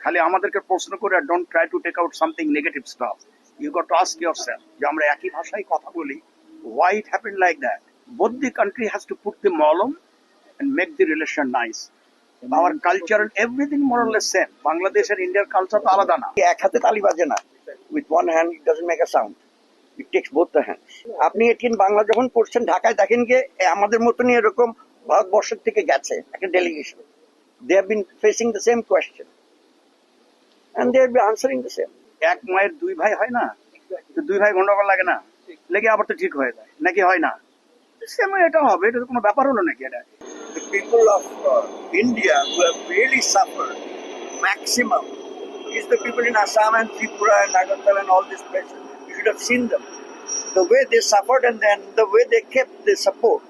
খালি আমাদেরকে প্রশ্ন করে don't try to take out something negative stuff. You got to ask yourself যে আমরা একই ভাষায় কথা বলি, why it happened like that? Both the country has to put the molum and make the relation nice. Our culture and everything more or less same. Bangladesh and India's culture তো আলাদা না। এক হাতে তালি বাজে না। With one hand it doesn't make a sound. It takes both the hands. আপনি এটিন বাংলা যখন পড়ছেন ঢাকায় দেখেন যে আমাদের মতনই এরকম ভারতবর্ষের থেকে গেছে একটা delegation. They have been facing the same question and they have been answering the same. এক মায়ের দুই ভাই হয় না, তো দুই ভাই গন্ডগোল লাগে না, লেগে আবার তো ঠিক হয়ে যায় নাকি হয় না? সেম এটা হবে, এটা তো কোনো ব্যাপার হলো নাকি? এটা The people of India who have really suffered maximum is the people in Assam and Tripura and Agartala and all these places. You should have seen them. The way they suffered and then the way they kept the support.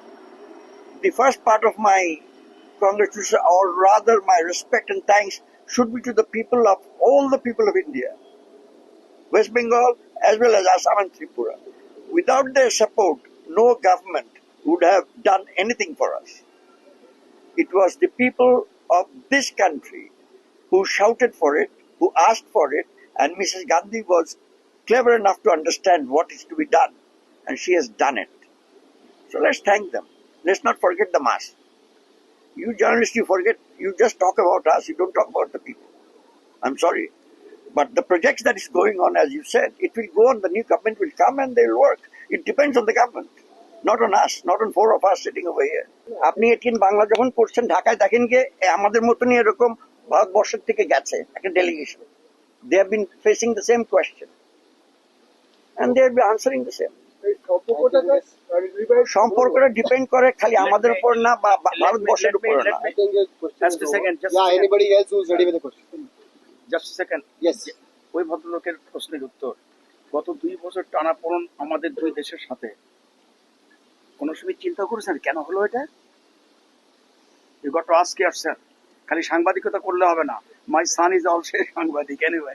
The first part of my congratulations, or rather my respect and thanks, should be to the people of all the people of India, West Bengal as well as Assam and Tripura. Without their support, no government would have done anything for us. It was the people of this country who shouted for it, who asked for it, and Mrs. Gandhi was clever enough to understand what is to be done, and she has done it. So let's thank them. Let's not forget the mass. You journalists, you forget, you just talk about us, you don't talk about the people. I'm sorry. But the projects that is going on, as you said, it will go on, the new government will come and they will work. It depends on the government, not on us, not on four of us sitting over here. আপনি এটিন বাংলা যখন পড়ছেন ঢাকায় দেখেন যে আমাদের মতনই এরকম ভারতবর্ষের থেকে গেছে একটা delegation. They have been facing the same question and they have been answering the same. সম্পর্কটা ডিপেন্ড করে খালি আমাদের উপর না বা ভারতবর্ষের উপর না। Just a second, just Yeah, anybody else who's ready with a question? just a second. Yes. ওই ভদ্রলোকের প্রশ্নের উত্তর, গত 2 বছর টানাপোড়েন আমাদের দুই দেশের সাথে কোনো সময় চিন্তা করেছেন কেন হলো এটা? You got to ask yourself. খালি সাংবাদিকতা করলে হবে না। মাই সান ইজ অলসো সাংবাদিক এনিওয়ে।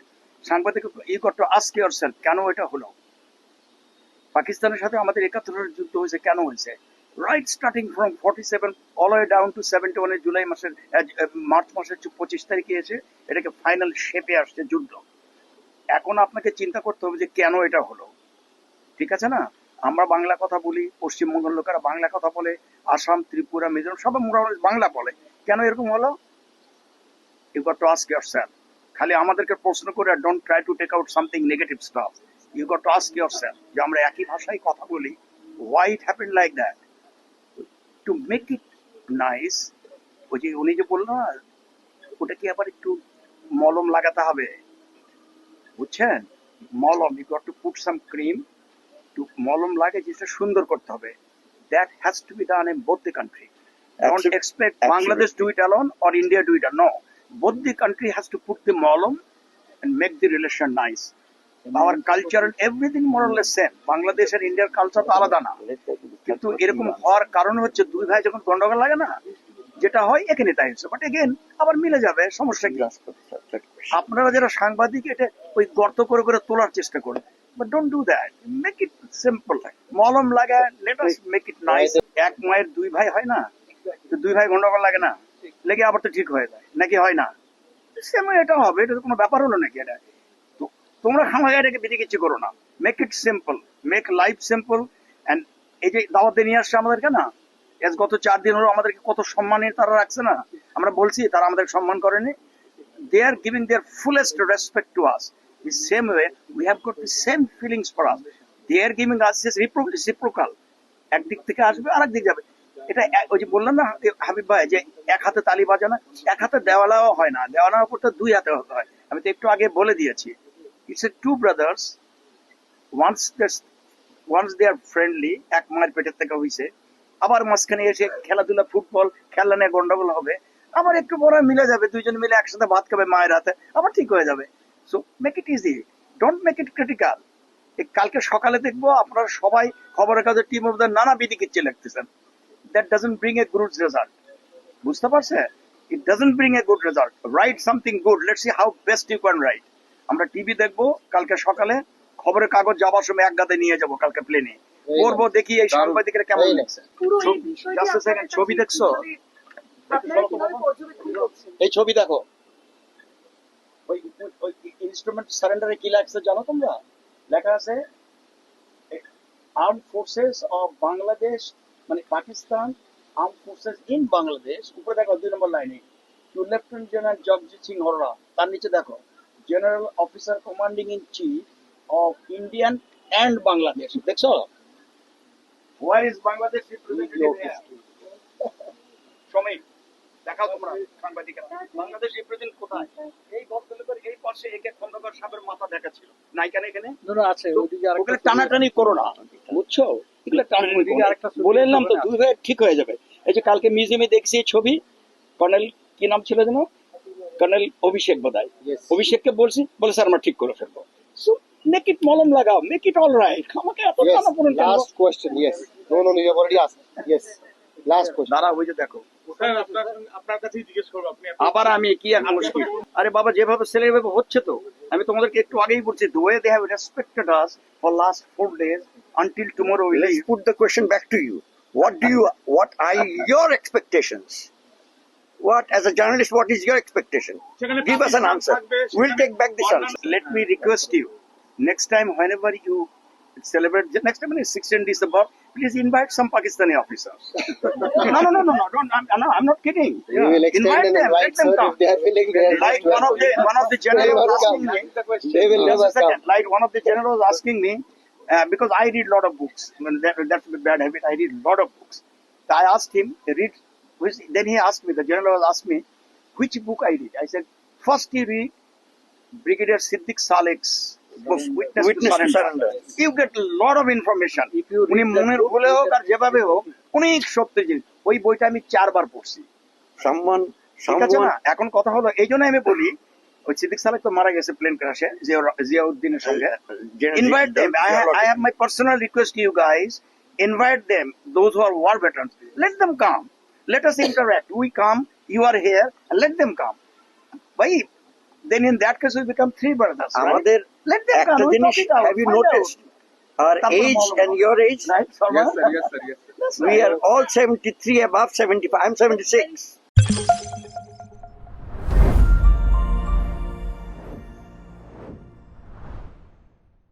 সাংবাদিক, you got to ask yourself কেন এটা হলো? পাকিস্তানের সাথে আমাদের ৭১-এর যুদ্ধ হয়েছে, কেন হয়েছে? Right starting from 47 all way down to 71 July মাসের মার্চ মাসের 25 তারিখে এসে এটাকে ফাইনাল শেপে আসছে যুদ্ধ। এখন আপনাকে চিন্তা করতে হবে যে কেন এটা হলো। ঠিক আছে না? আমরা বাংলা কথা বলি, পশ্চিমবঙ্গের লোকেরা বাংলা কথা বলে, আসাম, ত্রিপুরা, মিজোরাম সবাই মোটামুটি বাংলা বলে। কেন এরকম হলো? You got to ask yourself. খালি আমাদেরকে প্রশ্ন করে don't try to take out something negative stuff. You got to ask yourself যে আমরা একই ভাষায় কথা বলি, why it happened like that? To make it nice, ওই যে উনি যে বললো না, ওটা কি আবার একটু মলম লাগাতে হবে, বুঝছেন? মলম, you got to put some cream, to মলম লাগে যেটা সুন্দর করতে হবে। That has to be done in both the country. Don't expect Bangladesh do it alone or India do it alone. No, both the country has to put the molum and make the relation nice. Our culture and everything more or less same. Bangladesh and India's culture তো আলাদা না, কিন্তু এরকম হওয়ার কারণ হচ্ছে দুই ভাই যখন গন্ডগোল লাগে না, যেটা হয় এখানে তাই হচ্ছে। বাট এগেন আবার মিলে যাবে, সমস্যা কি? আপনারা যারা সাংবাদিক এটা ওই গর্ত করে করে তোলার চেষ্টা করেন, but don't do that, make it simple. মলম লাগা, let us make it nice. এক মায়ের দুই ভাই হয় না, তো দুই ভাই গন্ডগোল লাগে না, লেগে আবার তো ঠিক হয়ে যায় নাকি হয় না? সেম এটা হবে, এটা তো কোনো ব্যাপার হলো নাকি? এটা তো তোমরা খামাখা এটাকে বেশি কিছু করো না, make it simple, make life simple. And এই যে দাওয়াতে নিয়ে আসছে আমাদেরকে না, গত 4 দিন হলো আমাদেরকে কত সম্মানে তারা রাখছে না। আমরা বলছি তারা আমাদের সম্মান করেনি। They are giving their fullest respect to us. The same way, we have got the same feelings for us. They are giving us this reciprocal. একদিক থেকে আসবে আর একদিক যাবে। এটা ওই যে বললাম না হাবিব ভাই, যে এক হাতে তালি বাজে না, এক হাতে দেওয়ালাও হয় না, দেওয়ালাও করতে 2 হাতে হতে হয়। আমি তো একটু আগে বলে দিয়েছি, it's a 2 brothers. Once they are friendly, এক মায়ের পেটের থেকে হইছে, আবার মাঝখানে এসে খেলাধুলা, ফুটবল খেলা নিয়ে গন্ডগোল হবে, আবার একটু বড় মিলে যাবে, দুইজন মিলে একসাথে ভাত খাবে মায়ের হাতে, আবার ঠিক হয়ে যাবে। So make it easy, don't make it critical. কালকে সকালে দেখবো আপনারা সবাই খবরের কাগজে টিম অফ দ্য নানা বিধি কিচ্ছে লিখতেছেন। That doesn't bring a good result, বুঝতে পারছে? It doesn't bring a good result. Write something good, let's see how best you can write. আমরা টিভি দেখবো কালকে সকালে, খবরের কাগজ যাবার সময় এক গাদে নিয়ে যাবো কালকে প্লেনে, পড়বো, দেখি এই সাংবাদিকেরা কেমন লিখছে। জাস্ট আ সেকেন্ড, ছবি দেখছো? এই ছবি দেখো। ওই ওই ইনস্ট্রুমেন্ট সারেন্ডারে কি লাগছে জানো তোমরা? লেখা আছে আর্ম ফোর্সেস অফ বাংলাদেশ, মানে Pakistan arm forces in Bangladesh. উপরে দেখো 2 নম্বর লাইনে to lieutenant general Jagjit Singh Aurora. তার নিচে দেখো general officer commanding in chief of Indian and Bangladesh. দেখছো? Where is Bangladesh representative here? শ্রমিক দেখাও তোমরা সাংবাদিকেরা, বাংলাদেশ রিপ্রেজেন্ট কোথায়? এই ভদ্রলোকের এই পাশে একে খন্দকার সাহেবের মাথা দেখা ছিল নাই কেন এখানে? আছে তো ওগুলো টানাটানি করো না, বুঝছো? এগুলো টানাটানি করো না। বলে এলাম তো দুই ভাই ঠিক হয়ে যাবে। এই যে কালকে মিউজিয়ামে দেখছি এই ছবি, কর্নেল কি নাম ছিল যেন, কর্নেল অভিষেক বোধহয়, Yes. অভিষেককে বলছি, বলে স্যার আমরা ঠিক করে ফেলবো। সো মেক ইট মলম লাগাও, মেক ইট অল রাইট। আমাকে এত Yes. টানা পড়ুন কেন? Last question. Yes. No, you have already asked. Yes. Last question. দাঁড়া, ওই যে দেখো স্যার আপনার কাছেই জিজ্ঞেস করবো আপনি আবার আমি কি আর মুশকিল? আরে বাবা, যেভাবে ছেলে এভাবে হচ্ছে তো। আমি তোমাদেরকে একটু আগেই বলছি, the way they have respected us for last 4 days until tomorrow we Let's leave. put the question back to you. What are your expectations? What, as a journalist, what is your expectation? Give us an answer. We'll take back this answer. Let me request you, next time whenever you celebrate, next time is 16 December, please invite some Pakistani officers. No, don't. I'm not kidding. We will extend Invite an them, let invite, them sir. come. If they are willing, they are Like one of the They generals will asking come. me. They will Just never a second. come. Like one of the generals asking me, because I read a lot of books. I mean, that's a bad habit. I read a lot of books. So I asked him, then he asked me, the general asked me, which book I read. I said, first you read Brigadier Siddiq Salek's book, Witness to Surrender. You get a lot of information. উনি মনের ভুলে হোক আর যেভাবে হোক অনেক সত্য জিনিস। ওই বইটা আমি 4 বার পড়ছি, ঠিক আছে না? এখন কথা হলো, এই জন্য আমি বলি, ওই সিদ্দিক সালেক তো মারা গেছে প্লেন ক্রাশে জিয়াউদ্দিনের সঙ্গে। Invite them. I have my personal request to you guys. Invite them, those who are war veterans. Let them come. Let us interact. We come, you are here, and let them come. Why? Then in that case we become 3 brothers, right? আমাদের Let them come. একটা We জিনিস, talk it out. have you Find noticed out. our তারপর age বলো। and your age? Right, Salman? yes sir We are all 73 above 75. I'm 76.